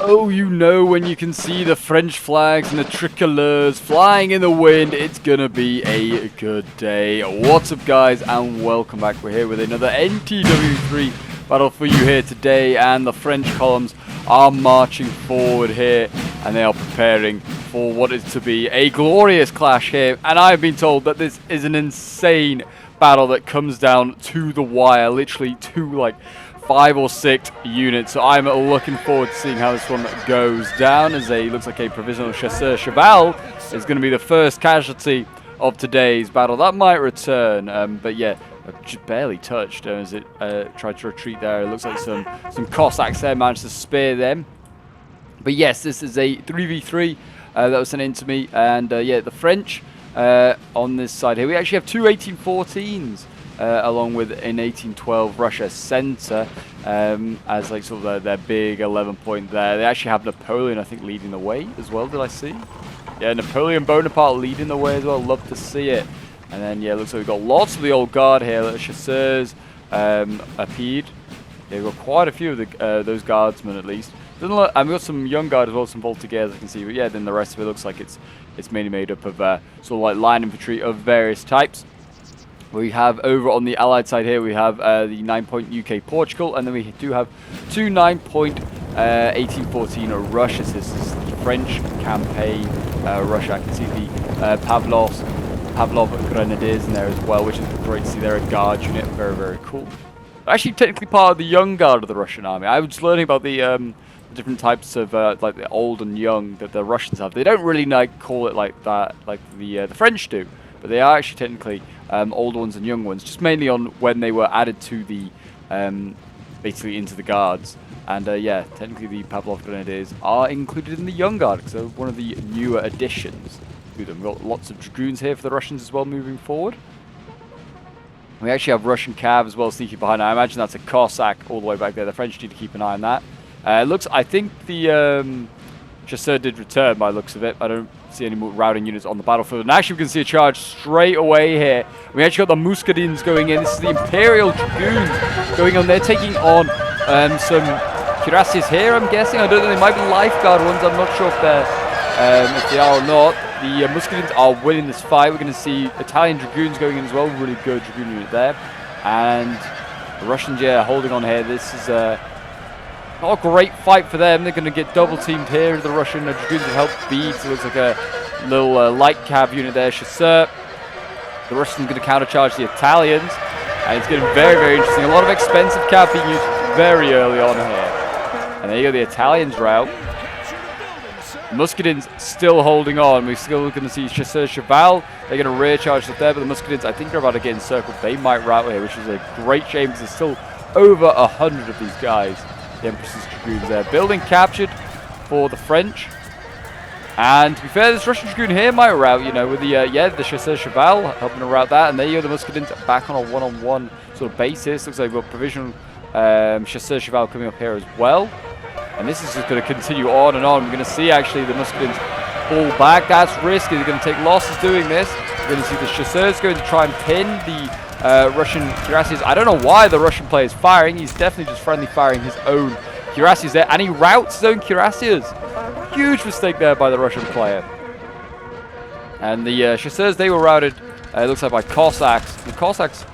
Oh, you know, when you can see the French flags and the tricolores flying in the wind, it's gonna be a good day. What's up, guys, and welcome back. We're here with another NTW3 battle for you here today, and the French columns are marching forward here, and they are preparing for what is to be a glorious clash here. And I've been told that this is an insane battle that comes down to the wire, literally to like 5 or 6 units, so I'm looking forward to seeing how this one goes down, as looks like a provisional chasseur cheval is going to be the first casualty of today's battle. That might return, but yeah, just barely touched as it tried to retreat there. It looks like some Cossacks there managed to spear them. But yes, this is a 3v3 that was sent in to me, and yeah, the French on this side here, we actually have 2 1814s. Along with an 1812 Russia center as like sort of their big 11 point there. They actually have Napoleon, I think, leading the way as well. Did I see? Yeah, Napoleon Bonaparte leading the way as well. Love to see it. And then yeah, looks like we've got lots of the old guard here. The chasseurs appeared. Yeah, we've got quite a few of the those guardsmen at least. And we've got some young guard as well, some voltigeurs I can see. But yeah, then the rest of it looks like it's mainly made up of sort of like line infantry of various types. We have over on the Allied side here, we have the 9-point UK Portugal, and then we do have 2 9-point 1814 Russia. So this is the French campaign Russia. I can see the Pavlov Grenadiers in there as well, which is great to see. They're a guard unit, very, very cool. Actually, technically part of the young guard of the Russian army. I was learning about the different types of like the old and young that the Russians have. They don't really like call it like that, like the French do, but they are actually technically old ones and young ones, just mainly on when they were added to the basically into the guards. And yeah, technically the Pavlov Grenadiers are included in the young guard, because they're one of the newer additions to them. We've got lots of dragoons here for the Russians as well moving forward. We actually have Russian cav as well sneaking behind. I imagine that's a Cossack all the way back there. The French need to keep an eye on that. It looks, I think the chasseur did return by the looks of it. I don't see any more routing units on the battlefield. And actually we can see a charge straight away here. We actually got the Muscadines going in. This is the Imperial Dragoons going on. They're taking on some cuirassiers here, I'm guessing. I don't know, they might be lifeguard ones. I'm not sure if they are or not. The Muscadines are winning this fight. We're going to see Italian Dragoons going in as well. Really good Dragoon unit there. And the Russians, yeah, holding on here. This is not a great fight for them. They're going to get double teamed here. The Russian Dragoons have helped beat. It looks like a little light cav unit there, chasseur. The Russians are going to countercharge the Italians, and it's getting very, very interesting. A lot of expensive cav being used very early on here. And there you go, the Italians rout. Muscadines still holding on. We're still going to see chasseur cheval. They're going to rear charge up there, but the Muscadines, I think, are about to get encircled. They might rout here, which is a great shame because there's still over 100 of these guys. The Empress's Dragoons there. Building captured for the French. And to be fair, this Russian Dragoon here might rout, you know, with the, yeah, the chasseur cheval helping to rout that. And there you go, the Muscadines back on a one-on-one sort of basis. Looks like we've got provisional chasseur cheval coming up here as well. And this is just going to continue on and on. We're going to see actually the Muscadines fall back. That's risky. They're going to take losses doing this. We're going to see the chasseurs going to try and pin the Russian cuirassiers. I don't know why the Russian player is firing. He's definitely just friendly firing his own cuirassiers there. And he routs his own cuirassiers. Huge mistake there by the Russian player. And the chasseurs, they were routed, it looks like, by Cossacks. The Cossacks,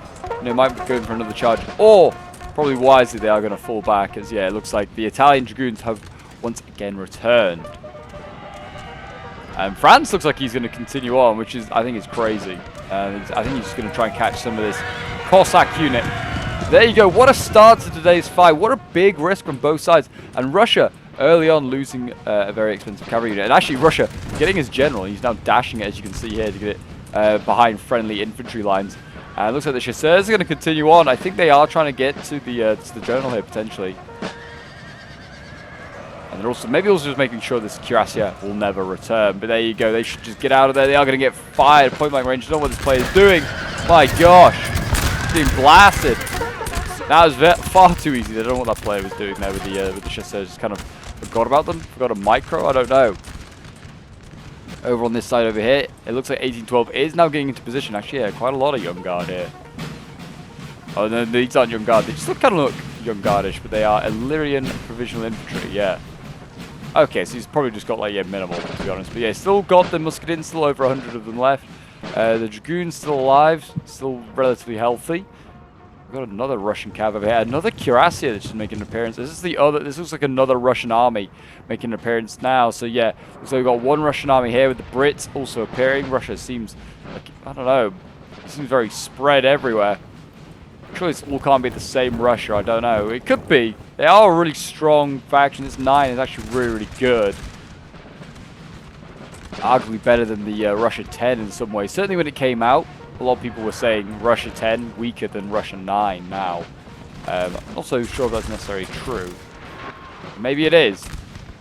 you know, might be going for another charge. Or probably wisely, they are going to fall back, as yeah, it looks like the Italian Dragoons have once again returned. And France looks like he's going to continue on, which is, I think, is crazy. I think he's just going to try and catch some of this Cossack unit. There you go. What a start to today's fight. What a big risk from both sides. And Russia, early on, losing a very expensive cavalry unit. And actually, Russia getting his general. He's now dashing it, as you can see here, to get it behind friendly infantry lines. And it looks like the chasseurs are going to continue on. I think they are trying to get to the general here, potentially. And they're also, maybe also just making sure this cuirassier will never return. But there you go. They should just get out of there. They are going to get fired. Point blank range. I don't know what this player is doing. My gosh. He's being blasted. That was far too easy. I don't know what that player was doing there with the chasseurs. Just kind of forgot about them. Forgot a micro. I don't know. Over on this side over here, it looks like 1812 is now getting into position. Actually, yeah, quite a lot of young guard here. Oh, no, these aren't young guard. They just kind of look young guardish, but they are Illyrian provisional infantry, yeah. Okay, so he's probably just got like, yeah, minimal, to be honest. But yeah, still got the muscadins, still over 100 of them left. The dragoons still alive, still relatively healthy. We've got another Russian cav over here, another cuirassier that's just making an appearance. This looks like another Russian army making an appearance now. So yeah, so we've got one Russian army here with the Brits also appearing. Russia seems like, I don't know, it seems very spread everywhere. Surely this all can't be the same Russia, I don't know. It could be. They are a really strong faction. This 9 is actually really, really good. Arguably better than the Russia 10 in some ways. Certainly when it came out, a lot of people were saying Russia 10 weaker than Russia 9 now. I'm not so sure if that's necessarily true. Maybe it is.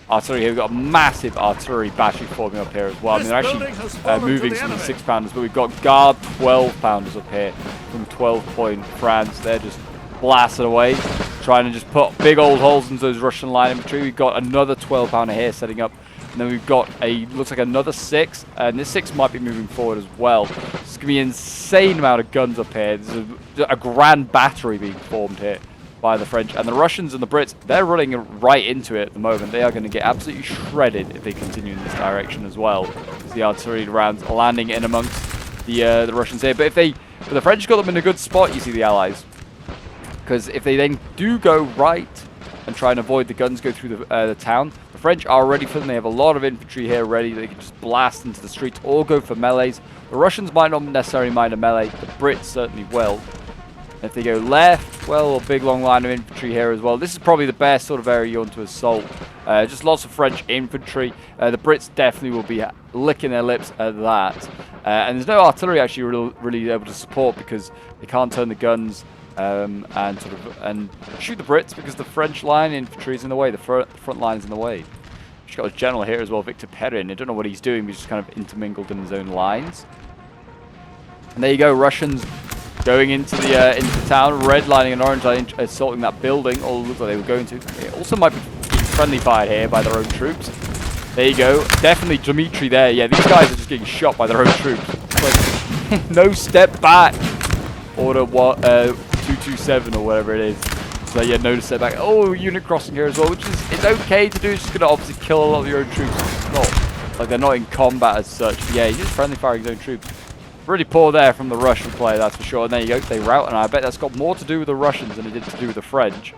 Artillery here, we've got a massive artillery battery forming up here as well. I mean, they're actually moving some of the 6-pounders, but we've got Guard 12-pounders up here from 12-point France. They're just blasting away, trying to just put big old holes into those Russian line infantry. We've got another 12-pounder here setting up. And then we've got looks like another 6, and this 6 might be moving forward as well. It's going to be an insane amount of guns up here. There's a grand battery being formed here by the French. And the Russians and the Brits, they're running right into it at the moment. They are going to get absolutely shredded if they continue in this direction as well. As the artillery rounds are landing in amongst the Russians here. But the French got them in a good spot, you see, the Allies. Because if they then do go right and try and avoid the guns go through the town, the French are ready for them. They have a lot of infantry here ready. They can just blast into the streets or go for melees. The Russians might not necessarily mind a melee. The Brits certainly will. If they go left, well, a big long line of infantry here as well. This is probably the best sort of area you want to assault. Just lots of French infantry. The Brits definitely will be licking their lips at that. And there's no artillery actually really able to support because they can't turn the guns and shoot the Brits because the French line infantry is in the way. The front line is in the way. We've got a general here as well, Victor Perrin. I don't know what he's doing. He's just kind of intermingled in his own lines. And there you go, Russians going into the town, red lining and orange lining, assaulting that building. All looks like they were going to. It also might be friendly fire here by their own troops. There you go. Definitely Dmitry there. Yeah, these guys are just getting shot by their own troops. Like, no step back. Order 227 or whatever it is. So yeah, no step back. Oh, unit crossing here as well, which is it's okay to do. It's just going to obviously kill a lot of your own troops. It's not like they're not in combat as such. But yeah, he's just friendly firing his own troops. Really poor there from the Russian player, that's for sure. And there you go, they rout, and I bet that's got more to do with the Russians than it did to do with the French.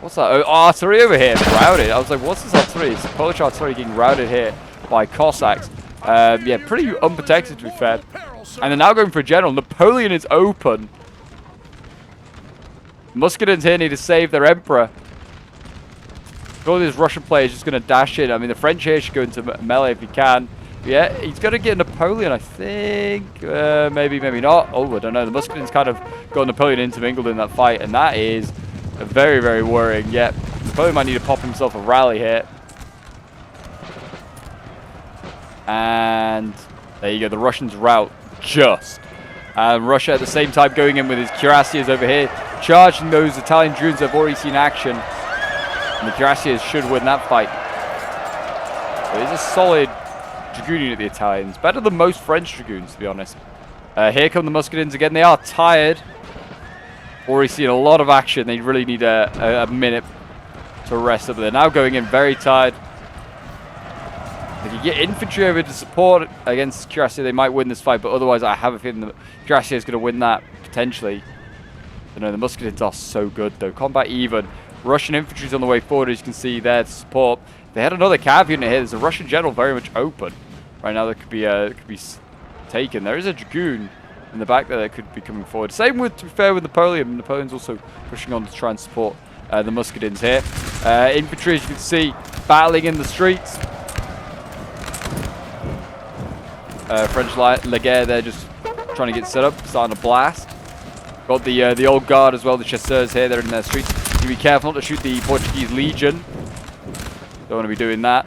What's that? Oh, artillery over here, routed. I was like, what's this artillery? It's Polish artillery getting routed here by Cossacks. Yeah, pretty unprotected to be fair. And they're now going for a general. Napoleon is open. Muscadins here need to save their emperor. All these Russian players just going to dash in. I mean, the French here should go into melee if he can. Yeah, he's going to get Napoleon, I think. Maybe, maybe not. Oh, I don't know. The Muscadins kind of got Napoleon intermingled in that fight, and that is very, very worrying. Yeah, Napoleon might need to pop himself a rally here. And there you go. The Russians rout just. And Russia at the same time going in with his cuirassiers over here, charging those Italian dragoons that have already seen action. And the cuirassiers should win that fight. It is a solid dragoon unit, the Italians. Better than most French dragoons, to be honest. Here come the Muscadins again. They are tired. Already seen a lot of action. They really need a minute to rest up. They're now going in very tired. If you get infantry over to support against cuirassier, they might win this fight. But otherwise, I have a feeling the cuirassier is going to win that, potentially. But no, the Muscadins are so good, though. Combat even. Russian infantry is on the way forward, as you can see there, to support. They had another cav unit here. There's a Russian general very much open right now that could be taken. There is a dragoon in the back there that could be coming forward. Same with, to be fair, with Napoleon. Napoleon's also pushing on to try and support the Muscadins here. Infantry, as you can see, battling in the streets. French Laguerre, they're just trying to get set up, starting to blast. Got the old guard as well, the chasseurs here. They're in their streets. You be careful not to shoot the Portuguese Legion. Don't want to be doing that.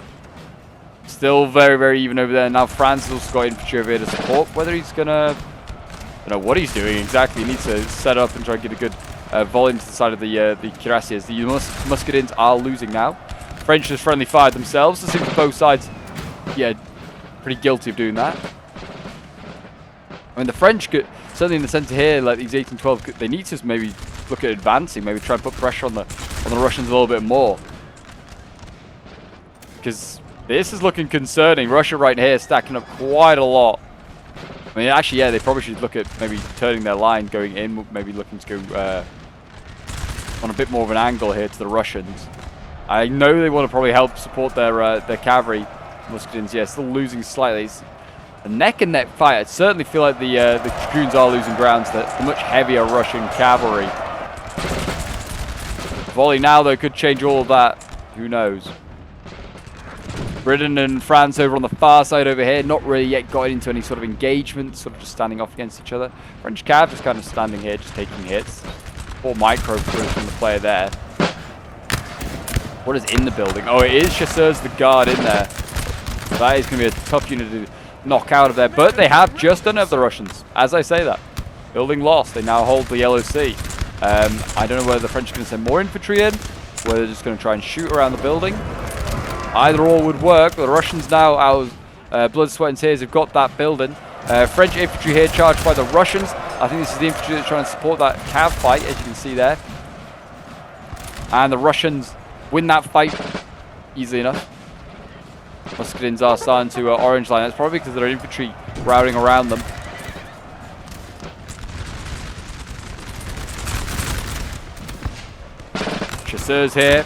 Still very, very even over there. Now France has also got infantry over here to support. Whether he's going to... I don't know what he's doing exactly. He needs to set up and try and get a good volume to the side of the cuirassiers. The Muscadins are losing now. French just friendly fired themselves. It seems both sides, yeah, pretty guilty of doing that. I mean, the French, certainly in the center here, like these 1812, they need to maybe look at advancing, maybe try and put pressure on the Russians a little bit more. because this is looking concerning. Russia right here stacking up quite a lot. I mean, actually, yeah, they probably should look at maybe turning their line, going in, maybe looking to go on a bit more of an angle here to the Russians. I know they want to probably help support their cavalry. Muscadins, yeah, still losing slightly. It's a neck and neck fight. I certainly feel like the dragoons are losing ground to the much heavier Russian cavalry. Volley now, though, could change all of that. Who knows? Britain and France over on the far side over here, not really yet got into any sort of engagement, sort of just standing off against each other. French cav just kind of standing here, just taking hits. 4 micro from the player there. What is in the building? Oh, it is Chasseurs the Guard in there. That is going to be a tough unit to knock out of there. But they have just done it of the Russians. As I say that. Building lost. They now hold the LOC. I don't know whether the French are going to send more infantry in, whether they're just going to try and shoot around the building. Either or would work. The Russians now, out of blood, sweat and tears, have got that building. French infantry here charged by the Russians. I think this is the infantry that's trying to support that cav fight, as you can see there. And the Russians win that fight easily enough. Muscadins are starting to orange line. That's probably because of their infantry routing around them. Chasseurs here.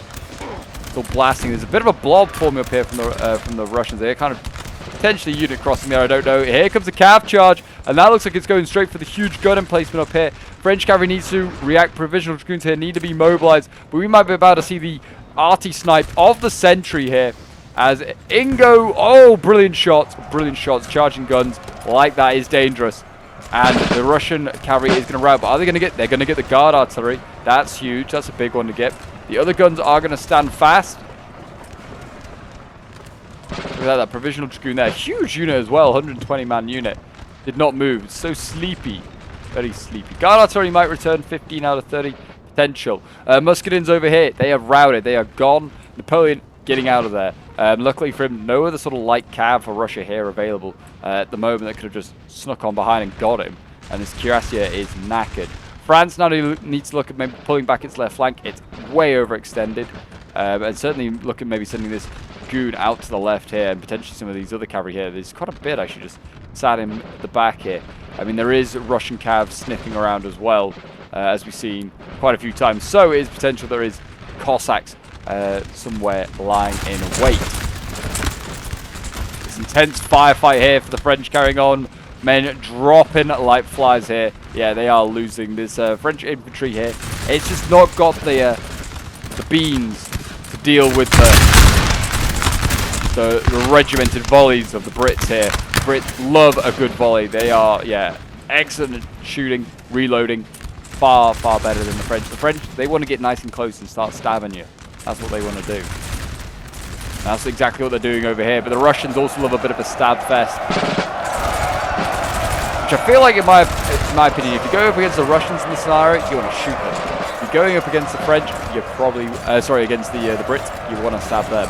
Still blasting. There's a bit of a blob forming up here from the Russians. They're kind of potentially unit crossing there. I don't know. Here comes a cav charge, and that looks like it's going straight for the huge gun emplacement up here. French cavalry needs to react. Provisional dragoons here need to be mobilized, but we might be about to see the arty snipe of the century here. As Ingo, oh, brilliant shots, charging guns like that is dangerous. And the Russian cavalry is going to rout, but are they going to get? They're going to get the guard artillery. That's huge. That's a big one to get. The other guns are going to stand fast. Look at that provisional dragoon there. Huge unit as well, 120-man unit. Did not move. It's so sleepy. Very sleepy. Guard artillery might return 15 out of 30 potential. Muscadins over here. They have routed. They are gone. Napoleon getting out of there. Luckily for him, no other sort of light cav for Russia here available at the moment that could have just snuck on behind and got him. And this cuirassier is knackered. France now needs to look at maybe pulling back its left flank. It's way overextended. And certainly look at maybe sending this goon out to the left here and potentially some of these other cavalry here. There's quite a bit actually just sat in the back here. I mean, there is Russian cav sniffing around as well, as we've seen quite a few times. So it is potential there is Cossacks somewhere lying in wait. This intense firefight here for the French carrying on. Men dropping like flies here. Yeah, they are losing. This French infantry here. It's just not got the beans to deal with the regimented volleys of the Brits here. The Brits love a good volley. They are, yeah, excellent at shooting, reloading. Far, far better than the French. The French, they want to get nice and close and start stabbing you. That's what they want to do. That's exactly what they're doing over here. But the Russians also love a bit of a stab fest. Which I feel like, in my opinion, if you go up against the Russians in this scenario, you want to shoot them. If you're going up against the French, you're probably, against the Brits, you want to stab them.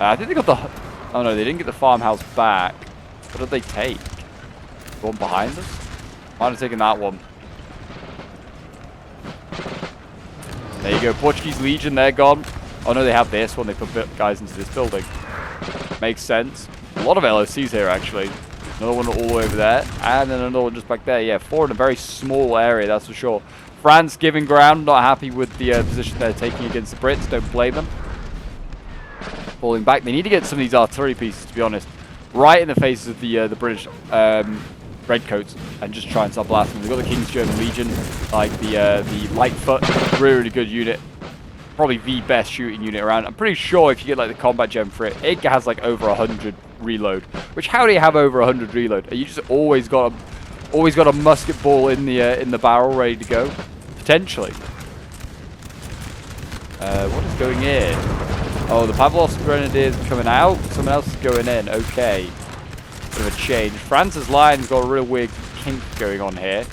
I think they got the, oh no, they didn't get the farmhouse back. What did they take? The one behind us? Might have taken that one. There you go, Portuguese Legion, they're gone. Oh no, they have this one, they put guys into this building. Makes sense. A lot of LOCs here, actually. Another one all the way over there, and then another one just back there. Yeah, 4 in a very small area, that's for sure. France giving ground, not happy with the position they're taking against the Brits, don't blame them. Falling back, they need to get some of these artillery pieces, to be honest, right in the faces of the British redcoats, and just try and start blasting them. They've got the King's German Legion, like the Lightfoot, really, really good unit. Probably the best shooting unit around. I'm pretty sure if you get like the combat gem for it, it has like over 100 reload. Which, how do you have over 100 reload? You just always got a musket ball in the barrel ready to go, potentially. What is going in? Oh, the Pavlovsk Grenadiers coming out. Someone else is going in. Okay, bit of a change. France's line's got a real weird kink going on here.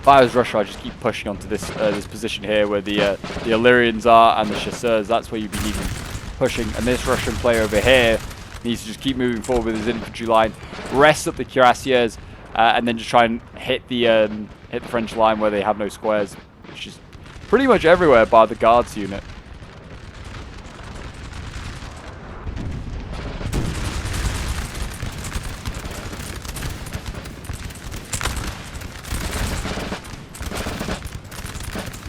If I was Russia, I'd just keep pushing onto this position here where the Illyrians are and the Chasseurs. That's where you'd be needing pushing. And this Russian player over here needs to just keep moving forward with his infantry line, rest up the cuirassiers, and then just try and hit the French line where they have no squares, which is pretty much everywhere bar the guards unit.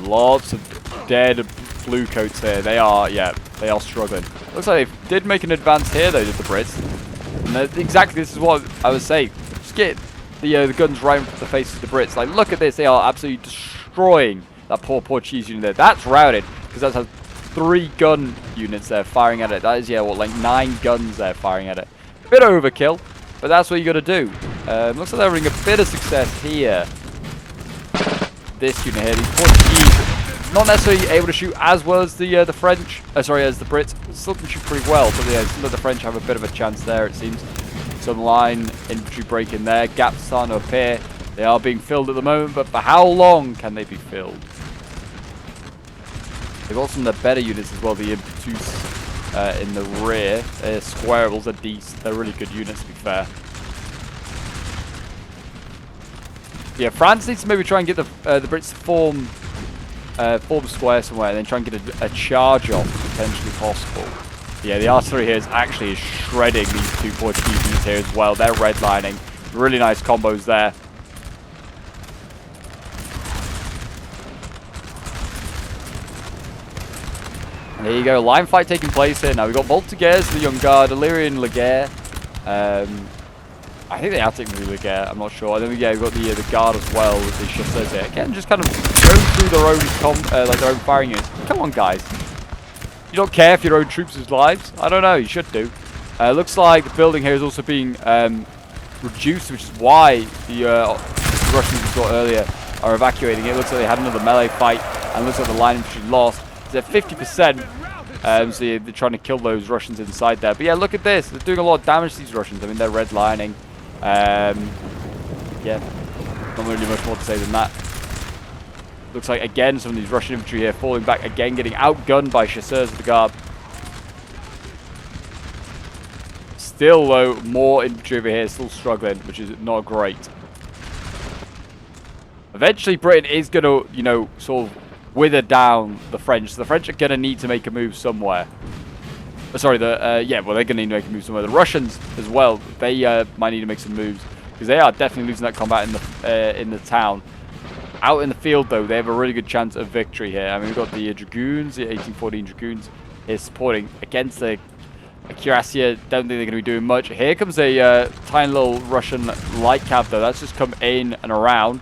Lots of dead blue coats here. They are, yeah, they are struggling. Looks like they did make an advance here, though, did the Brits. And exactly this is what I was saying. Just get the guns right in the face of the Brits. Like, look at this. They are absolutely destroying that poor Portuguese unit there. That's routed, because that has 3 gun units there firing at it. That is, yeah, what, like 9 guns there firing at it. A bit overkill, but that's what you got to do. Looks like they're having a bit of success here. This unit here, these Portuguese, not necessarily able to shoot as well as the French, sorry, as the Brits. Still can shoot pretty well, but yeah, some of the French have a bit of a chance there, it seems. Some line infantry break in there, gaps starting to appear. They are being filled at the moment, but for how long can they be filled? They've got some of the better units as well, the impetus in the rear. Squarables are decent, they're really good units to be fair. Yeah, France needs to maybe try and get the Brits to form square somewhere, and then try and get a charge off, potentially possible. Yeah, the artillery here is actually shredding these 2 Portuguese units here as well. They're redlining. Really nice combos there. And there you go, line fight taking place here. Now we've got Voltigeurs, the Young Guard, Illyrian Laguerre. I think they are technically Laguerre, I'm not sure. And then yeah, we've got the Guard as well with the chasseurs here. Again, just kind of going through their own like their own firing units. Come on, guys. You don't care if your own troops' lives? I don't know, you should do. Looks like the building here is also being reduced, which is why the Russians we saw earlier are evacuating. It looks like they had another melee fight, and looks like the line infantry lost. They're 50%, so yeah, they're trying to kill those Russians inside there. But yeah, look at this. They're doing a lot of damage to these Russians. I mean, they're redlining. Yeah, not really much more to say than that. Looks like, again, some of these Russian infantry here falling back again, getting outgunned by chasseurs of the guard. Still, though, more infantry over here still struggling, which is not great. Eventually, Britain is going to, you know, sort of wither down the French. So the French are going to need to make a move somewhere. Sorry, yeah, well, they're going to need to make a move somewhere. The Russians, as well, they might need to make some moves, because they are definitely losing that combat in the town. Out in the field, though, they have a really good chance of victory here. I mean, we've got the Dragoons, the 1814 Dragoons, here supporting against the Cuirassiers. Don't think they're going to be doing much. Here comes a tiny little Russian light cav, though. That's just come in and around.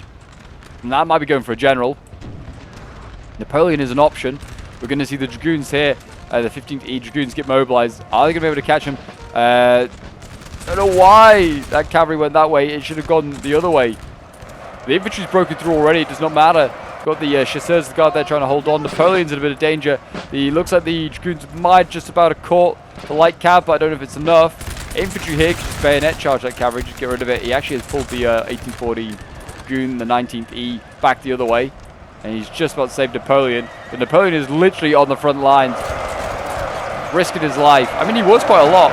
And that might be going for a general. Napoleon is an option. We're going to see the Dragoons here, the 15th E Dragoons, get mobilized. Are they going to be able to catch them? I don't know why that cavalry went that way. It should have gone the other way. The infantry's broken through already. It does not matter. Got the chasseurs of the guard there trying to hold on. Napoleon's in a bit of danger. Looks like the Dragoons might just about have caught the light cav, but I don't know if it's enough. Infantry here can just bayonet charge that cavalry, just get rid of it. He actually has pulled the 1840 Dragoon, the 19th E, back the other way. And he's just about to save Napoleon. But Napoleon is literally on the front lines, risking his life. I mean, he was quite a lot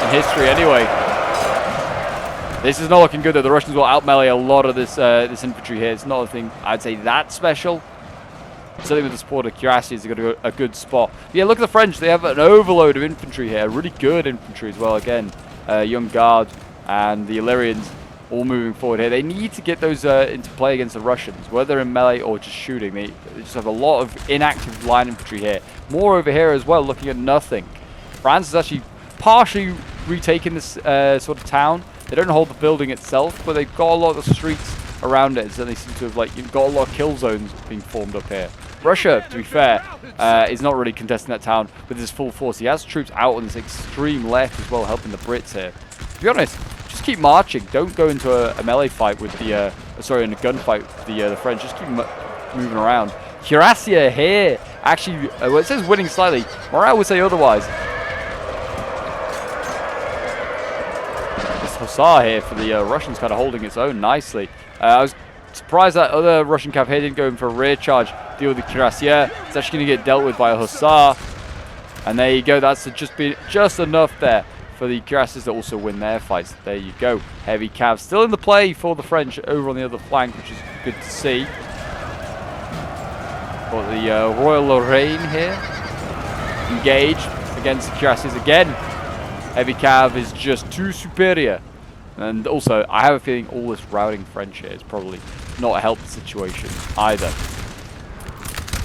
in history anyway. This is not looking good, though. The Russians will out-melee a lot of this infantry here. It's not a thing I'd say that special. Certainly with the support of Cuirassiers, they've got a good spot. But yeah, look at the French. They have an overload of infantry here. Really good infantry as well. Again, Young Guard and the Illyrians all moving forward here. They need to get those into play against the Russians, whether in melee or just shooting. They just have a lot of inactive line infantry here. More over here as well, looking at nothing. France is actually partially retaking this sort of town. They don't hold the building itself, but they've got a lot of the streets around it, so they seem to have got a lot of kill zones being formed up here. Russia, to be fair, is not really contesting that town with his full force. He has troops out on this extreme left as well, helping the Brits here. To be honest, just keep marching. Don't go into a melee fight with in a gunfight with the French. Just keep moving around. Cuirassier here, actually, well, it says winning slightly. Morale would say otherwise. Hussar here for the Russians, kind of holding its own nicely. I was surprised that other Russian cav here didn't go in for a rear charge deal with the Cuirassier. It's actually going to get dealt with by a Hussar. And there you go. That's just enough there for the Cuirassiers to also win their fights. There you go. Heavy cav still in the play for the French over on the other flank, which is good to see. Got the Royal Lorraine here engaged against the Cuirassiers again. Heavy cav is just too superior. And also, I have a feeling all this routing French here is probably not helped the situation either.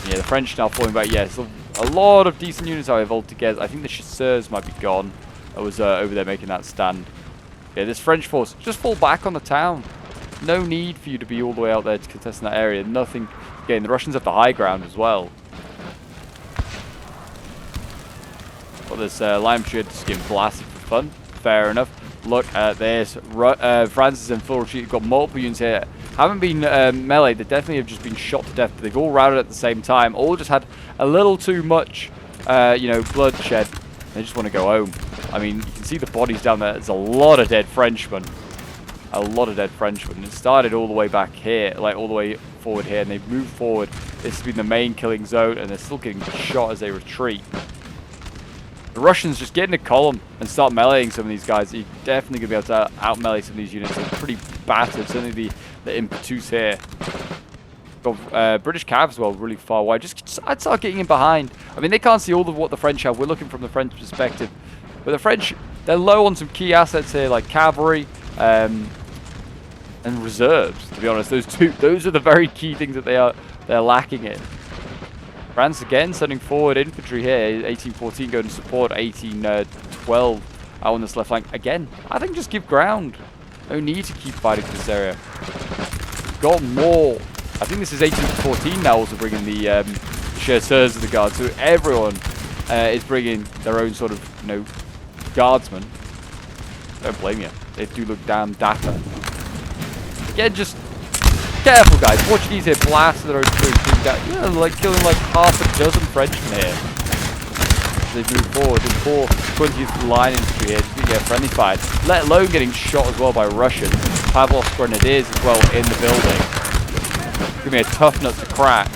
Yeah, the French now falling back. Yeah, so a lot of decent units, however, altogether. I think the chasseurs might be gone. I was over there making that stand. Yeah, this French force, just fall back on the town. No need for you to be all the way out there to contest in that area. Nothing. Again, the Russians have the high ground as well. Well, this line shit just getting blasted for fun. Fair enough. Look at this. France is in full retreat. You've got multiple units here. Haven't been melee. They definitely have just been shot to death. But they've all routed at the same time. All just had a little too much, you know, bloodshed. They just want to go home. I mean, you can see the bodies down there. There's a lot of dead Frenchmen. A lot of dead Frenchmen. It started all the way back here, like all the way forward here, and they've moved forward. This has been the main killing zone, and they're still getting shot as they retreat. The Russians just get in a column and start meleeing some of these guys. You're definitely going to be able to out-melee some of these units. They're pretty battered. Certainly the impetus here. Got British Cav as well, really far wide. I'd start getting in behind. I mean, they can't see all of what the French have. We're looking from the French perspective. But the French, they're low on some key assets here, like cavalry and reserves, to be honest. Those are the very key things that they're lacking in. France again sending forward infantry here, 1814 going to support 1812 out on this left flank. Again, I think just give ground. No need to keep fighting for this area. Got more. I think this is 1814 now also bringing the chasseurs of the guard. So everyone is bringing their own sort of, you know, guardsmen. Don't blame you. They do look damn dapper. Again, just careful, guys. Portuguese here blasting their own troops. Yeah, like killing like half a dozen Frenchmen here. As they move forward. The poor 20th line infantry here just going to get a friendly fight. Let alone getting shot as well by Russians. Pavlov's grenadiers as well in the building. It's going to be a tough nut to crack.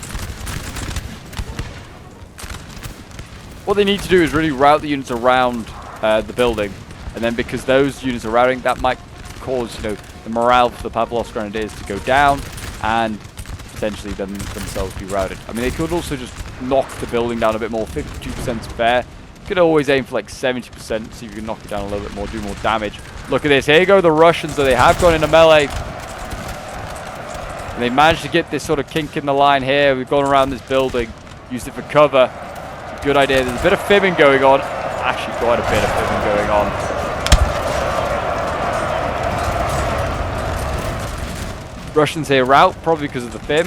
What they need to do is really route the units around the building. And then because those units are routing, that might cause, you know, the morale for the Pavlov's grenadiers to go down and potentially themselves be routed. I mean, they could also just knock the building down a bit more. 52% is fair. You could always aim for like 70%, see if you can knock it down a little bit more, do more damage. Look at this. Here go the Russians, so they have gone into melee. And they managed to get this sort of kink in the line here. We've gone around this building, used it for cover. It's a good idea. There's a bit of fibbing going on. Actually, quite a bit of fibbing going on. Russians here rout, probably because of the FIM.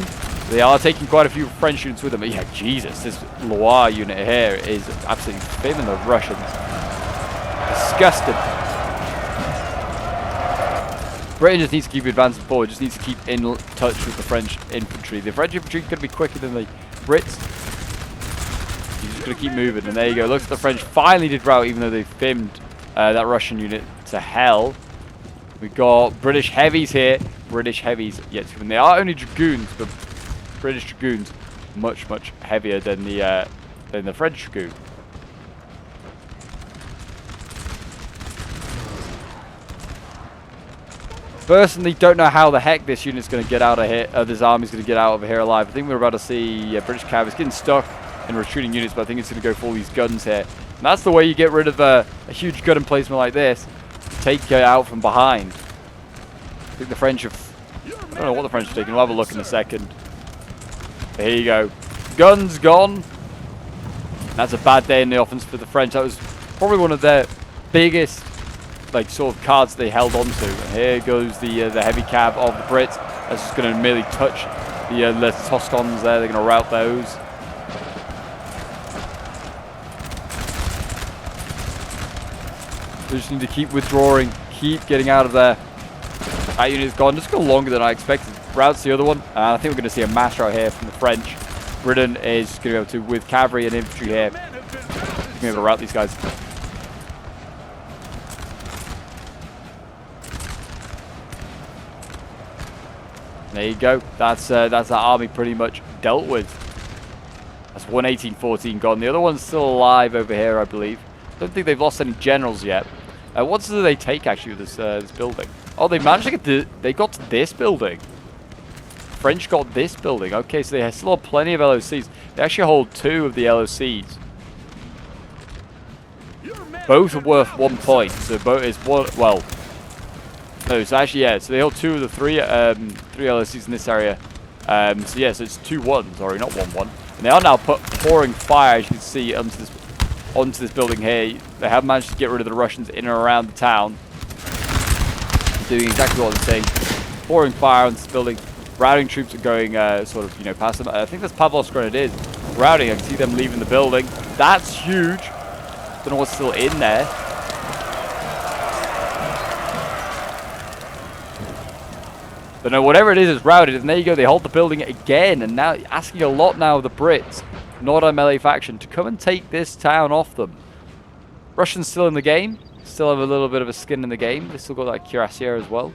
They are taking quite a few French units with them. But yeah, Jesus, this Loire unit here is absolutely FIMing the Russians. Disgusting. Britain just needs to keep advancing forward, just needs to keep in touch with the French infantry. The French infantry is going to be quicker than the Brits. You're just going to keep moving, and there you go. Looks like the French finally did rout, even though they FIMmed that Russian unit to hell. We've got British heavies here. British heavies yet to come in. They are only dragoons, but British dragoons much, much heavier than the French dragoon. Personally, don't know how the heck this unit's going to get out of here. This army's going to get out of here alive. I think we're about to see British cav. It's getting stuck in retreating units, but I think it's going to go for all these guns here. And that's the way you get rid of a huge gun emplacement like this. Take it out from behind. I think the French have... I don't know what the French are taking. We'll have a look in a second. There you go. Guns gone. That's a bad day in the offense for the French. That was probably one of their biggest, like, sort of cards they held on to. And here goes the heavy cab of the Brits. That's just going to merely touch the Toscans there. They're going to rout those. They just need to keep withdrawing. Keep getting out of there. That unit's gone. Just go longer than I expected. Routs the other one. I think we're going to see a mash out here from the French. Britain is going to be able to, with cavalry and infantry here, be able to rout these guys. There you go. That's that army pretty much dealt with. That's 118-14 gone. The other one's still alive over here, I believe. Don't think they've lost any generals yet. What do they take actually with this building? Oh, they managed to get they got to this building. French got this building. Okay, so they still have plenty of LOCs. They actually hold 2 of the LOCs. Both are worth 1 point. So both is one. Well, no. So actually, yeah. So they hold 2 of the 3 LOCs in this area. So yeah, so it's 2-1, sorry, not 1-1. And they are now pouring fire, as you can see, onto this building here. They have managed to get rid of the Russians in and around the town, doing exactly what they're saying, pouring fire on this building. Routing troops are going sort of, you know, past them. I think that's Pavlov's Grenadiers routing. I can see them leaving the building. That's huge. Don't know what's still in there. But no, whatever it is routed, and there you go. They hold the building again, and now asking a lot now of the Brits, not a melee faction, to come and take this town off them. Russians still in the game. Still have a little bit of a skin in the game. They still got that cuirassier as well.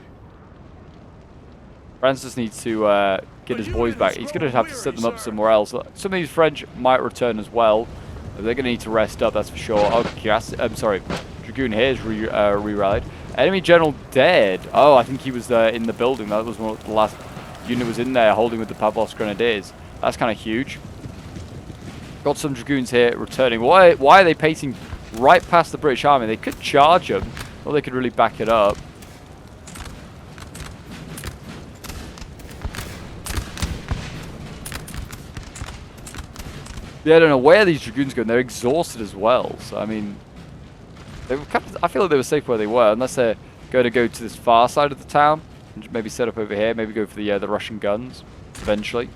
France just needs to get his boys back. He's going to have to set them up somewhere else. Some of these French might return as well. They're going to need to rest up, that's for sure. Oh, I'm sorry. Dragoon here is re-rallied. Enemy general dead. Oh, I think he was in the building. That was one of the last unit was in there holding with the Pavlov's Grenadiers. That's kind of huge. Got some Dragoons here returning. Why are they pacing right past the British Army? They could charge them, or they could really back it up. Yeah, I don't know where these Dragoons go. They're exhausted as well. So I mean, they were I feel like they were safe where they were, unless they're going to go to this far side of the town and maybe set up over here. Maybe go for the Russian guns eventually.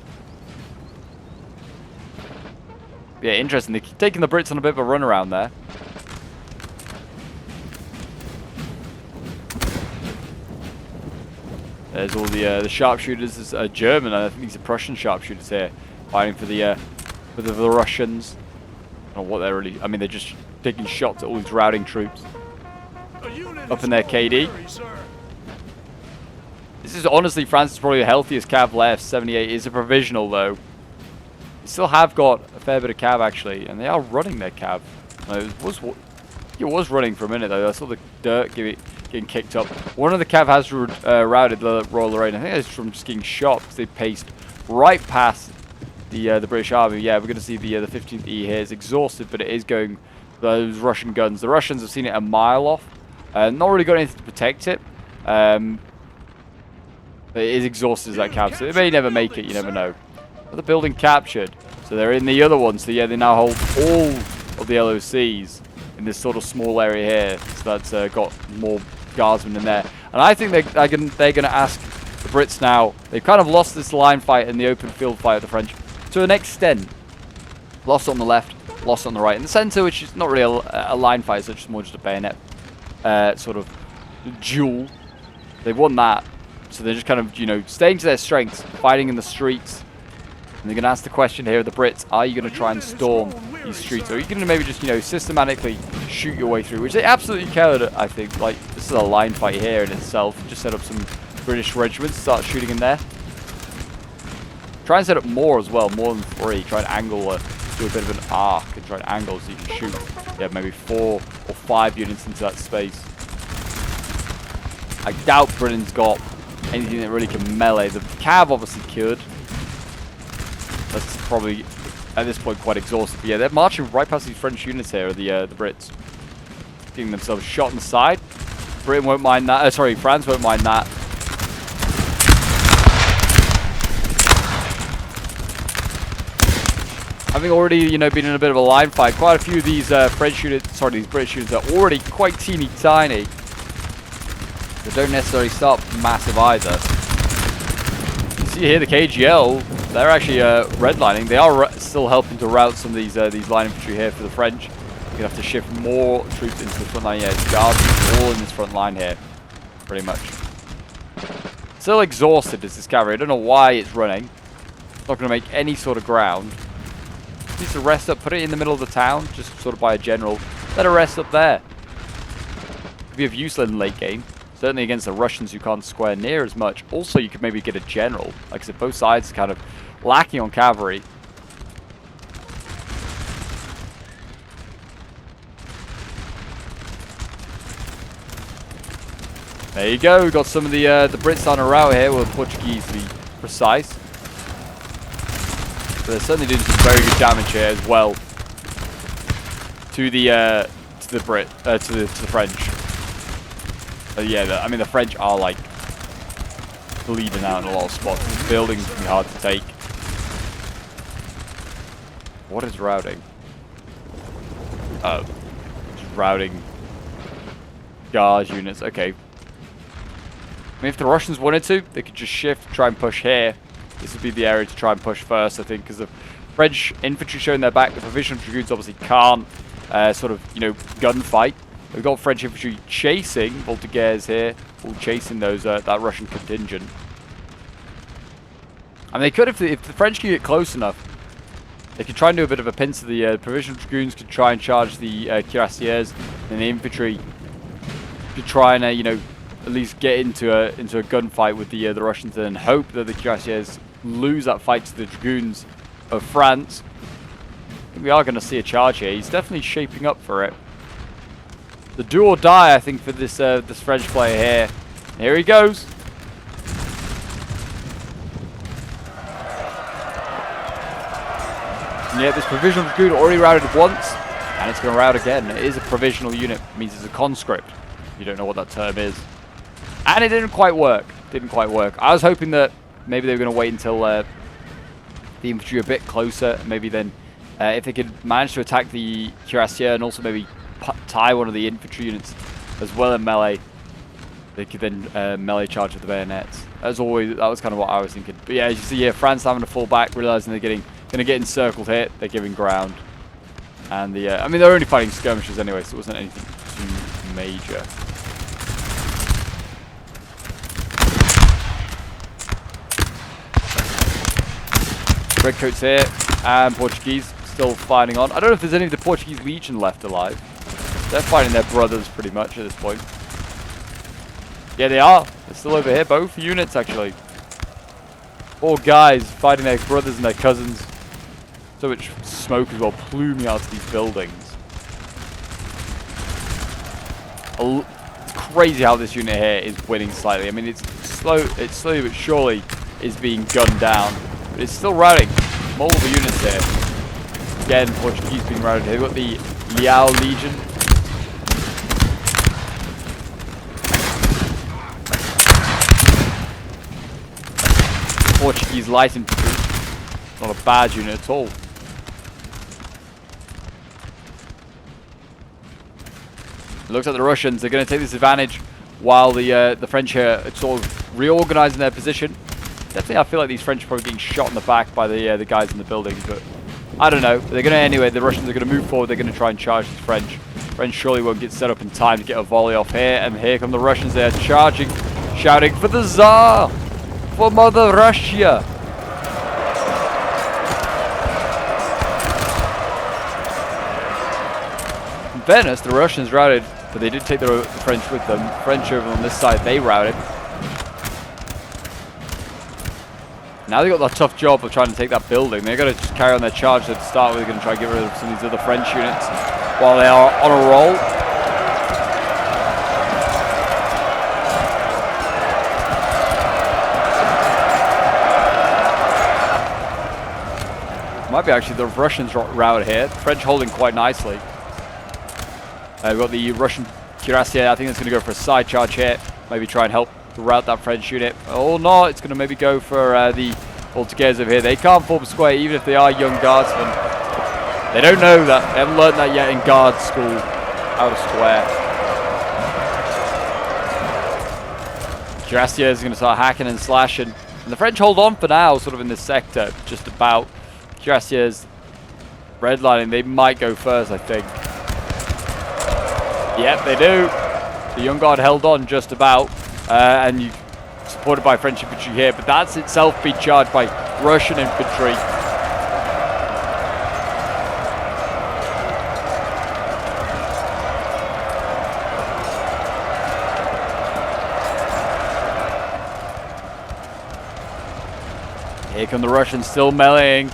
Yeah, interesting. They keep taking the Brits on a bit of a run around there. There's all the sharpshooters. There's a German, and I think these are Prussian sharpshooters here, fighting for the Russians. I don't know what they're really. I mean, they're just taking shots at all these routing troops up in their KD. This is honestly France's probably the healthiest cav left. 78 is a provisional though. They still have got a fair bit of cav actually, and they are running their cav. It was running for a minute though. I saw the dirt getting kicked up. One of the cav has routed the Royal Lorraine. I think it's from just getting shot because they paced right past the British Army. Yeah, we're going to see the 15th E here. It's exhausted, but it is going those Russian guns. The Russians have seen it a mile off. Not really got anything to protect it. It is exhausted as that cav, so it may never make it. You never know. But the building captured, so they're in the other one. So yeah, they now hold all of the LOCs in this sort of small area here. So that's got more guardsmen in there. And I think they're going to ask the Brits now. They've kind of lost this line fight and the open field fight of the French to an extent. Lost on the left, lost on the right. In the center, which is not really a line fight, it's more just a bayonet sort of duel. They've won that. So they're just kind of, you know, staying to their strengths, fighting in the streets. And they're going to ask the question here of the Brits, are you going to try and storm these streets? Or are you going to maybe just, you know, systematically shoot your way through? Which they absolutely could, I think. Like, this is a line fight here in itself. Just set up some British regiments, start shooting in there. Try and set up more as well, more than 3. Try and angle, do a bit of an arc and try and angle so you can shoot. Yeah, maybe 4 or 5 units into that space. I doubt Britain's got anything that really can melee. The cav obviously could. That's probably, at this point, quite exhausted. But yeah, they're marching right past these French units here, the Brits. Getting themselves shot in the side. Britain won't mind that. Sorry, France won't mind that. Having already, you know, been in a bit of a line fight, quite a few of these these British units are already quite teeny tiny. They don't necessarily start massive either. You see here the KGL, they're actually redlining. They are still helping to route some of these line infantry here for the French. You're gonna have to shift more troops into the front line. Yeah, it's guards all in this front line here, pretty much. Still exhausted is this cavalry. I don't know why it's running. It's not gonna make any sort of ground. Needs to rest up, put it in the middle of the town, just sort of by a general. Let it rest up there. Could be of use in late game. Certainly against the Russians who can't square near as much. Also, you could maybe get a general. Like I said, both sides kind of lacking on cavalry. There you go. We've got some of the Brits on a route here, with the Portuguese to be precise. But they're certainly doing some very good damage here as well to the French. Yeah, I mean the French are like bleeding out in a lot of spots. The buildings can be hard to take. What is routing? Oh, just routing guard units. Okay. I mean, if the Russians wanted to, they could just shift, try and push here. This would be the area to try and push first, I think, because the French infantry showing their back. The provisional dragoons obviously can't sort of, you know, gunfight. We've got French infantry chasing Voltigeurs here, all chasing those that Russian contingent. I mean, they could, if the French can get close enough, they could try and do a bit of a pincer. The provisional dragoons could try and charge the cuirassiers, and the infantry could try and, you know, at least get into a gunfight with the Russians, and hope that the cuirassiers lose that fight to the dragoons of France. I think we are going to see a charge here. He's definitely shaping up for it. The do or die, I think, for this this French player here. Here he goes. And yeah, this provisional dragoon already routed once, and it's going to rout again. It is a provisional unit. It means it's a conscript. You don't know what that term is. And it didn't quite work. Didn't quite work. I was hoping that maybe they were going to wait until the infantry a bit closer. Maybe then, if they could manage to attack the cuirassier and also maybe tie one of the infantry units as well in melee, they could then melee charge with the bayonets. As always, that was kind of what I was thinking. But yeah, as you see here, France having to fall back, realizing they're going to get encircled here. They're giving ground. And the I mean, they're only fighting skirmishes anyway, so it wasn't anything too major. Redcoats here, and Portuguese still fighting on. I don't know if there's any of the Portuguese Legion left alive. They're fighting their brothers pretty much at this point. Yeah, they are. They're still over here, both units actually. 4 guys fighting their brothers and their cousins. So much smoke as well, pluming out of these buildings. It's crazy how this unit here is winning slightly. I mean, it's slowly but surely is being gunned down. But it's still routing multiple units here. Again, Portuguese being routed here. We've got the Liao Legion. Portuguese light infantry. Not a bad unit at all. It looks like the Russians, they're going to take this advantage while the French here are sort of reorganizing their position. Definitely, I feel like these French are probably getting shot in the back by the guys in the buildings, but I don't know. They're going to, anyway, the Russians are going to move forward. They're going to try and charge the French. French surely won't get set up in time to get a volley off here, and here come the Russians. They're charging, shouting, "For the Tsar! For Mother Russia!" In fairness, the Russians routed, but they did take the French with them. French over on this side, they routed. Now they've got the tough job of trying to take that building. They're going to just carry on their charge at the start. They're going to try and get rid of some of these other French units while they are on a roll. Might be actually the Russians route here. The French holding quite nicely. We've got the Russian cuirassier. I think it's going to go for a side charge here. Maybe try and help route that French unit. Oh no, it's going to maybe go for the Voltigeurs over here. They can't form square even if they are young guardsmen. They don't know that. They haven't learned that yet in guard school. Out of square. Cuirassiers is going to start hacking and slashing. And the French hold on for now, sort of in this sector, just about. Cuirassiers redlining. They might go first, I think. Yep, they do. The Young Guard held on just about. And you supported by French infantry here, but that's itself being charged by Russian infantry. Here come the Russians still meleeing.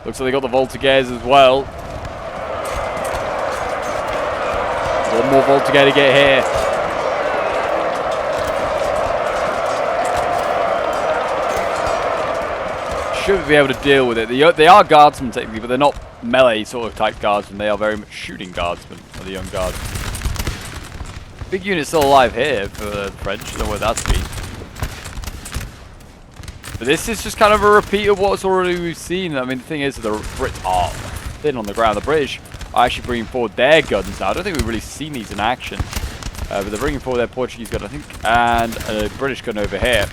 Looks like they got the Voltigeurs as well. One more Voltigeur to get here. Should be able to deal with it. They are guardsmen technically, but they're not melee sort of type guardsmen. They are very much shooting guardsmen, or the young guard. Big unit still alive here for the French. I don't know where that's been. But this is just kind of a repeat of what's already we've seen. I mean, the thing is, the Brits are thin on the ground. The British are actually bringing forward their guns now. I don't think we've really seen these in action. But they're bringing forward their Portuguese gun, I think, and a British gun over here.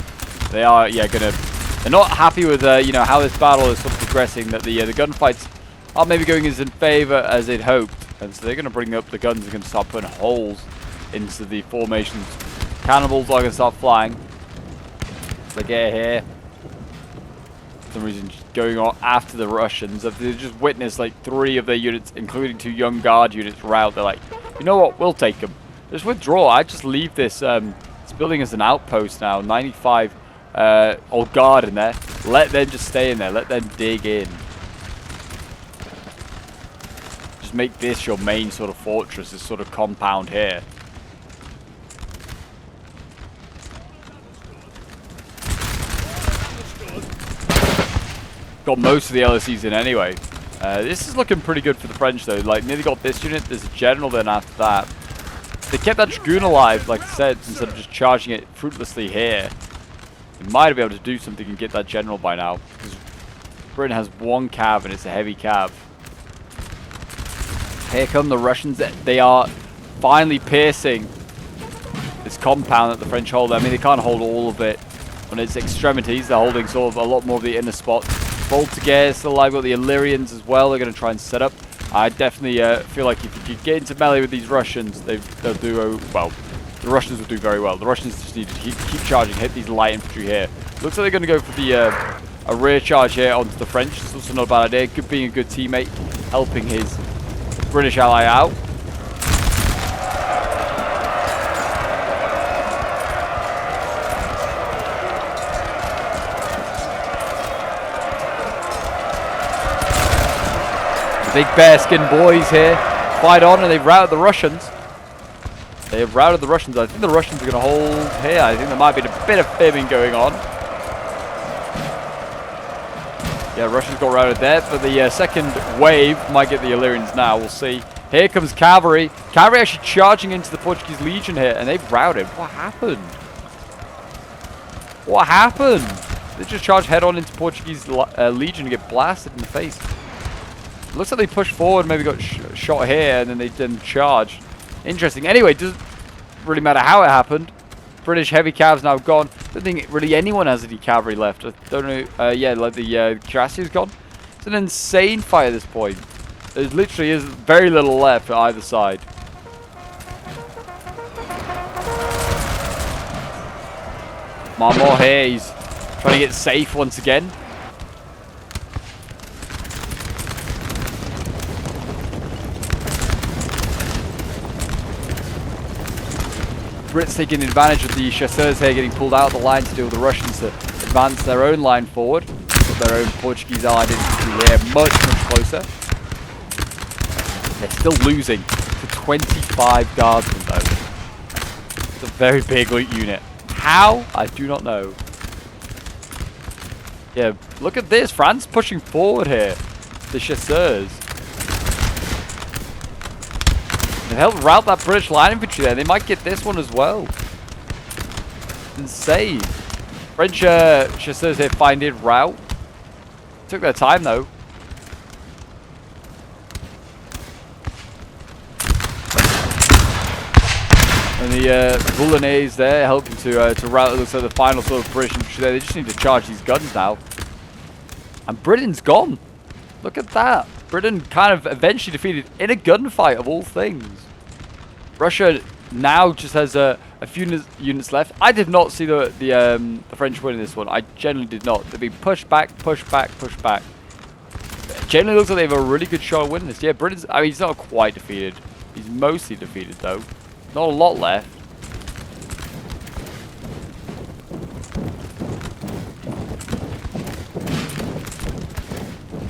They are, yeah, they're not happy with, you know, how this battle is sort of progressing, that the gunfights aren't maybe going as in favor as they'd hoped. And so they're going to bring up the guns and going to start putting holes into the formations. Cannonballs are going to start flying. They get here. For some reason, just going on after the Russians. They just witnessed like 3 of their units, including 2 young guard units, rout. They're like, you know what, we'll take them. Just withdraw. I just leave this building as an outpost now. 95 old guard in there. Let them just stay in there. Let them dig in. Just make this your main sort of fortress, this sort of compound here. Got most of the LSEs in anyway. This is looking pretty good for the French though. Like, nearly got this unit. There's a general then after that. They kept that Dragoon alive, like I said, instead of just charging it fruitlessly here. They might be able to do something and get that general by now. Because Britain has 1 cav and it's a heavy cav. Here come the Russians. They are finally piercing this compound that the French hold. I mean, they can't hold all of it on its extremities. They're holding sort of a lot more of the inner spots. Voltigare is still alive. Got the Illyrians as well. They're going to try and set up. I definitely feel like if you could get into melee with these Russians, they'll do well. The Russians will do very well. The Russians just need to keep charging, hit these light infantry here. Looks like they're going to go for the a rear charge here onto the French. It's also not a bad idea. Good being a good teammate, helping his British ally out. Big bearskin boys here fight on, and they've routed the Russians. They have routed the Russians. I think the Russians are going to hold here. I think there might be a bit of fibbing going on. Yeah, Russians got routed there, but the second wave might get the Illyrians now. We'll see. Here comes cavalry. Cavalry actually charging into the Portuguese Legion here, and they've routed. What happened? What happened? They just charged head on into Portuguese Legion and get blasted in the face. Looks like they pushed forward, maybe got shot here, and then they didn't charge. Interesting. Anyway, doesn't really matter how it happened. British heavy cavs now gone. Don't think really anyone has any cavalry left. I don't know. Yeah, like the Cuirassiers gone. It's an insane fight at this point. There literally is very little left at either side. Marmor here. He's trying to get safe once again. Brits taking advantage of the chasseurs here getting pulled out of the line to deal with the Russians to advance their own line forward. Put their own Portuguese allied infantry here much closer. They're still losing to 25 guardsmen though. It's a very big unit. How? I do not know. Yeah, look at this. France pushing forward here. The chasseurs. They helped rout that British line infantry there. They might get this one as well. Insane. French chasseurs here find it rout. Took their time though. And the Boulonnais there helping to rout. It looks like the final sort of British infantry there. They just need to charge these guns now. And Britain's gone. Look at that. Britain kind of eventually defeated in a gunfight of all things. Russia now just has a few units left. I did not see the French winning this one. I generally did not. They've been pushed back, pushed back, pushed back. It generally looks like they have a really good shot at winning this. Yeah, Britain's, I mean, he's not quite defeated. He's mostly defeated though. Not a lot left.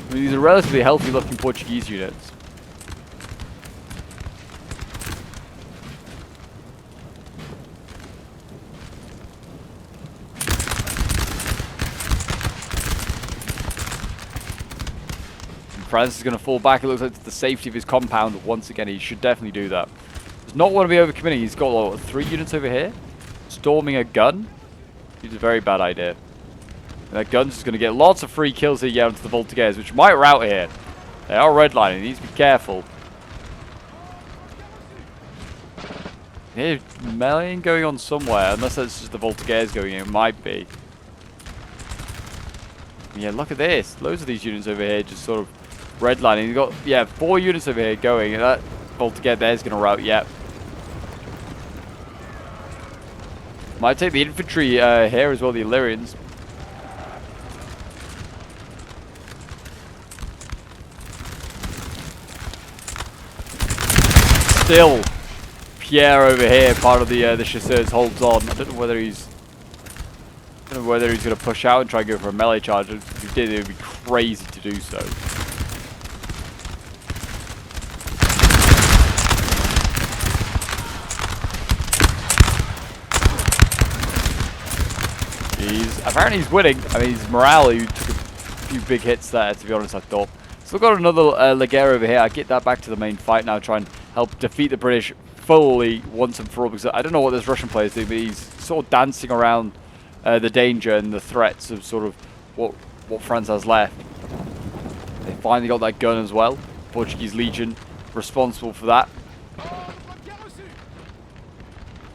I mean, these are relatively healthy looking Portuguese units. France is going to fall back. It looks like it's the safety of his compound once again. He should definitely do that. Does not want to be overcommitting. He's got what, 3 units over here. Storming a gun. It's a very bad idea. That gun's just going to get lots of free kills here onto the Voltigeurs, which might rout here. They are redlining. He needs to be careful. Here, meleeing going on somewhere, unless that's just the Voltigeurs going in. It might be. Yeah, look at this. Loads of these units over here just sort of redlining. You've got, yeah, 4 units over here going, and that Voltigeur there's going to rout, yeah. Might take the infantry here as well, the Illyrians. Still, Pierre over here, part of the chasseurs, holds on. I don't know whether he's going to push out and try and go for a melee charge. If he did, it would be crazy to do so. Apparently he's winning. I mean, he's morale. He took a few big hits there, to be honest, I thought. Still got another Legere over here. I get that back to the main fight now, try and help defeat the British fully once and for all, because I don't know what this Russian player is doing, but he's sort of dancing around the danger and the threats of sort of what France has left. They finally got that gun as well. Portuguese Legion responsible for that.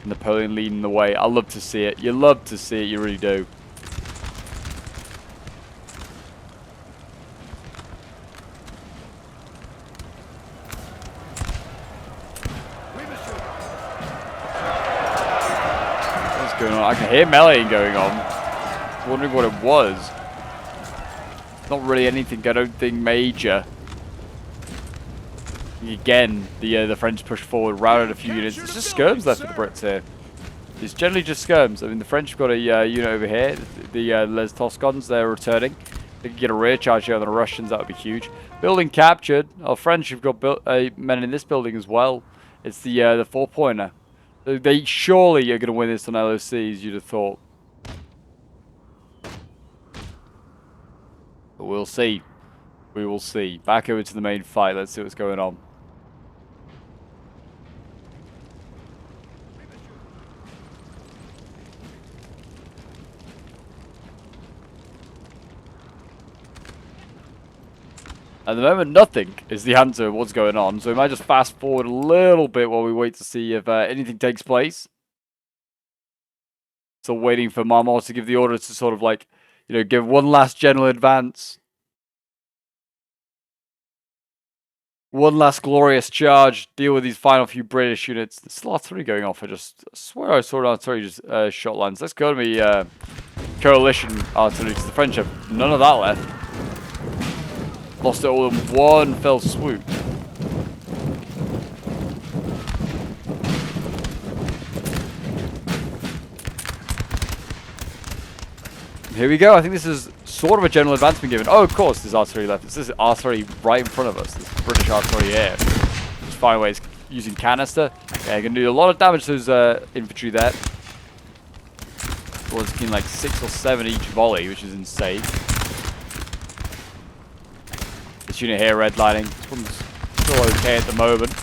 Napoleon leading the way. I love to see it. You love to see it, you really do. What's going on? I can hear meleeing going on. Wondering what it was. Not really anything, I don't think, major. Again, the French push forward, routed a few units. There's just skirms left for the Brits here. It's generally just skirms. I mean, the French have got a unit over here. The Les Toscans, they're returning. They can get a rear charge here on the Russians. That would be huge. Building captured. Our French have got men in this building as well. It's the 4-pointer. They surely are going to win this on LOCs, you'd have thought. But we'll see. We will see. Back over to the main fight. Let's see what's going on. At the moment, nothing is the answer of what's going on. So we might just fast forward a little bit while we wait to see if anything takes place. Still waiting for Marmont to give the order to sort of like, you know, give one last general advance. One last glorious charge. Deal with these final few British units. There's still artillery going off. I swear I saw artillery just shot lines. Let's go to the coalition artillery because the French have none of that left. Lost it all in one fell swoop. Here we go. I think this is sort of a general advance being given. Oh, of course, there's artillery left. This is artillery right in front of us. This British artillery here. Just find ways using canister. Yeah, going to do a lot of damage to those infantry there. Well, it's like 6 or 7 each volley, which is insane. This unit here, redlining. This one's still okay at the moment.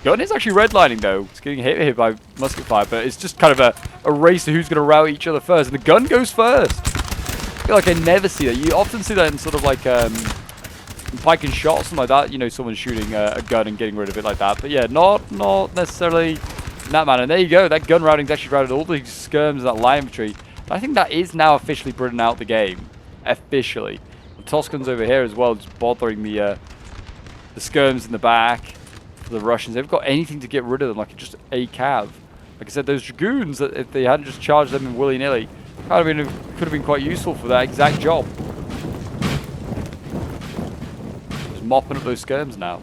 Gun is actually redlining though. It's getting hit here by musket fire, but it's just kind of a race to who's going to rout each other first. And the gun goes first. I feel like I never see that. You often see that in sort of like pike and shot or something like that. You know, someone shooting a gun and getting rid of it like that. But yeah, not necessarily in that manner. And there you go. That gun routing's actually routed all these skirms and that light infantry. I think that is now officially Britain out the game. Officially. The Toscans over here as well, just bothering the skirms in the back. The Russians, they've got anything to get rid of them, like just a cav. Like I said, those dragoons, that if they hadn't just charged them in willy-nilly, could have been quite useful for that exact job. Just mopping up those skirms now.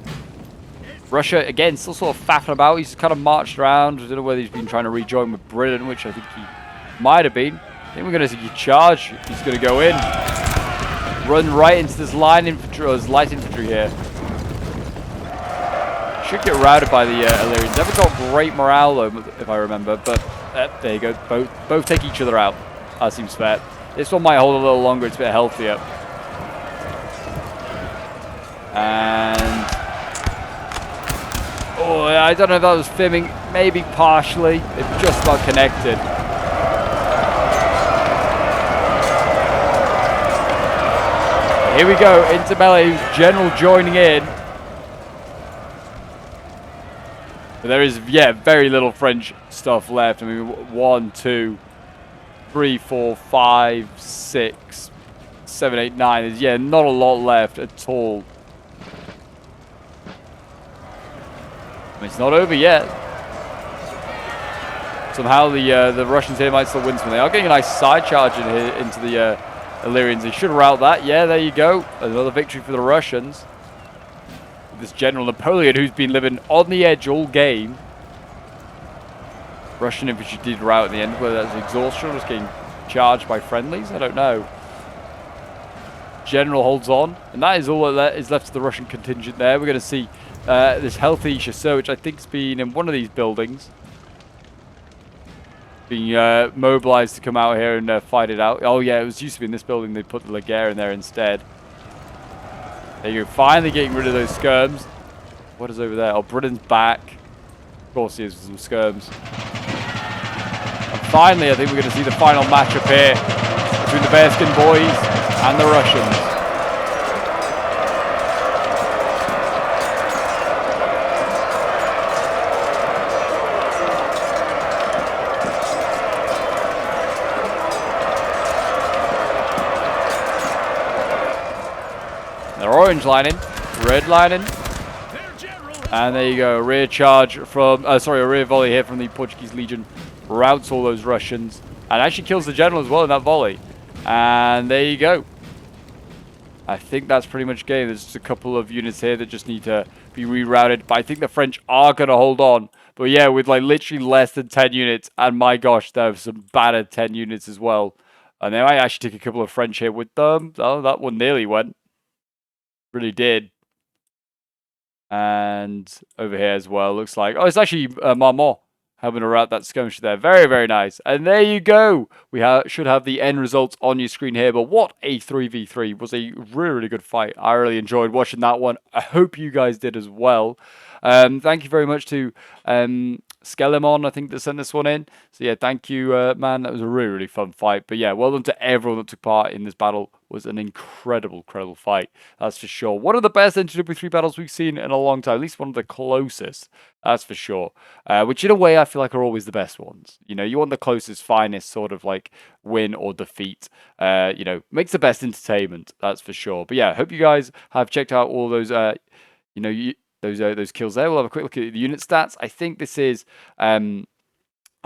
Russia, again, still sort of faffing about. He's kind of marched around. I don't know whether he's been trying to rejoin with Britain, which I think he might have been. I think we're going to see a charge. He's going to go in. Run right into this line infantry, or this light infantry here. Should get routed by the Illyrians. Never got great morale though, if I remember. But there you go. Both take each other out. That seems fair. This one might hold a little longer. It's a bit healthier. And oh, I don't know if that was filming. Maybe partially. It's just about connected. Here we go, into melee, General joining in. But there is, yeah, very little French stuff left. I mean, 1, 2, 3, 4, 5, 6, 7, 8, 9. There's, yeah, not a lot left at all. I mean, it's not over yet. Somehow the Russians here might still win something. They are getting a nice side charge in here into the Illyrians. They should rout that. Yeah, there you go. Another victory for the Russians. This General Napoleon, who's been living on the edge all game. Russian infantry did rout at the end, whether that's exhaustion or just getting charged by friendlies. I don't know. General holds on, and that is all that is left of the Russian contingent there. We're going to see this healthy chasseur, which I think has been in one of these buildings, being mobilized to come out here and fight it out. Oh yeah, it was used to be in this building. They put the Laguerre in there instead. There you go, finally getting rid of those skirms. What is over there? Oh, Britain's back. Of course he is with some skirms. And finally, I think we're going to see the final matchup here between the Bearskin boys and the Russians. They're orange lining, red lining, and there you go, rear charge from, a rear volley here from the Portuguese Legion, routs all those Russians, and actually kills the general as well in that volley. And there you go. I think that's pretty much game. There's just a couple of units here that just need to be rerouted, but I think the French are going to hold on. But yeah, with like literally less than 10 units, and my gosh, there was some battered 10 units as well. And they might actually take a couple of French here with them. Oh, that one nearly went. Really did. And over here as well, looks like, oh, it's actually Marmont helping to rout that skirmish there. Very, very nice. And there you go. We should have the end results on your screen here. But what a 3v3. Was a really, really good fight. I really enjoyed watching that one. I hope you guys did as well. Thank you very much to Skelemon, I think, that sent this one in. So yeah, thank you, man. That was a really, really fun fight. But yeah, well done to everyone that took part in this battle. It was an incredible, incredible fight. That's for sure. One of the best NTW3 battles we've seen in a long time. At least one of the closest. That's for sure. Which in a way I feel like are always the best ones. You know, you want the closest, finest sort of like win or defeat. You know, makes the best entertainment. That's for sure. But yeah, hope you guys have checked out all those, you know, those kills there. We'll have a quick look at the unit stats. I think this is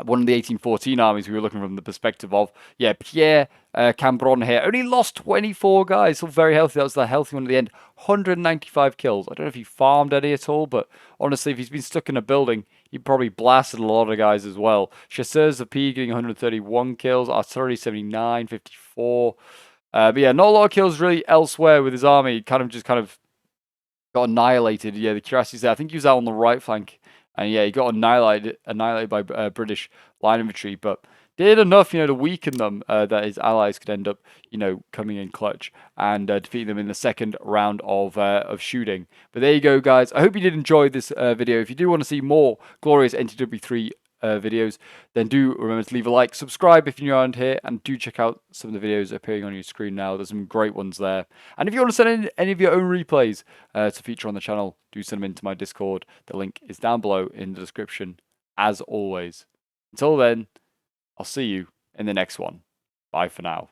one of the 1814 armies we were looking from the perspective of. Yeah, Pierre Cambron here. Only lost 24 guys. Still very healthy. That was the healthy one at the end. 195 kills. I don't know if he farmed any at all, but honestly, if he's been stuck in a building, he probably blasted a lot of guys as well. Chasseurs of P getting 131 kills. Artillery 79, 54. But yeah, not a lot of kills really elsewhere with his army. Kind of got annihilated. Yeah, the cuirassiers there. I think he was out on the right flank. And yeah, he got annihilated by British line infantry. But did enough, you know, to weaken them that his allies could end up, you know, coming in clutch and defeating them in the second round of shooting. But there you go, guys. I hope you did enjoy this video. If you do want to see more glorious NTW3 videos, then do remember to leave a like, subscribe if you're around here, and do check out some of the videos appearing on your screen now. There's some great ones there. And if you want to send in any of your own replays to feature on the channel, do send them into my Discord. The link is down below in the description, as always. Until then, I'll see you in the next one. Bye for now.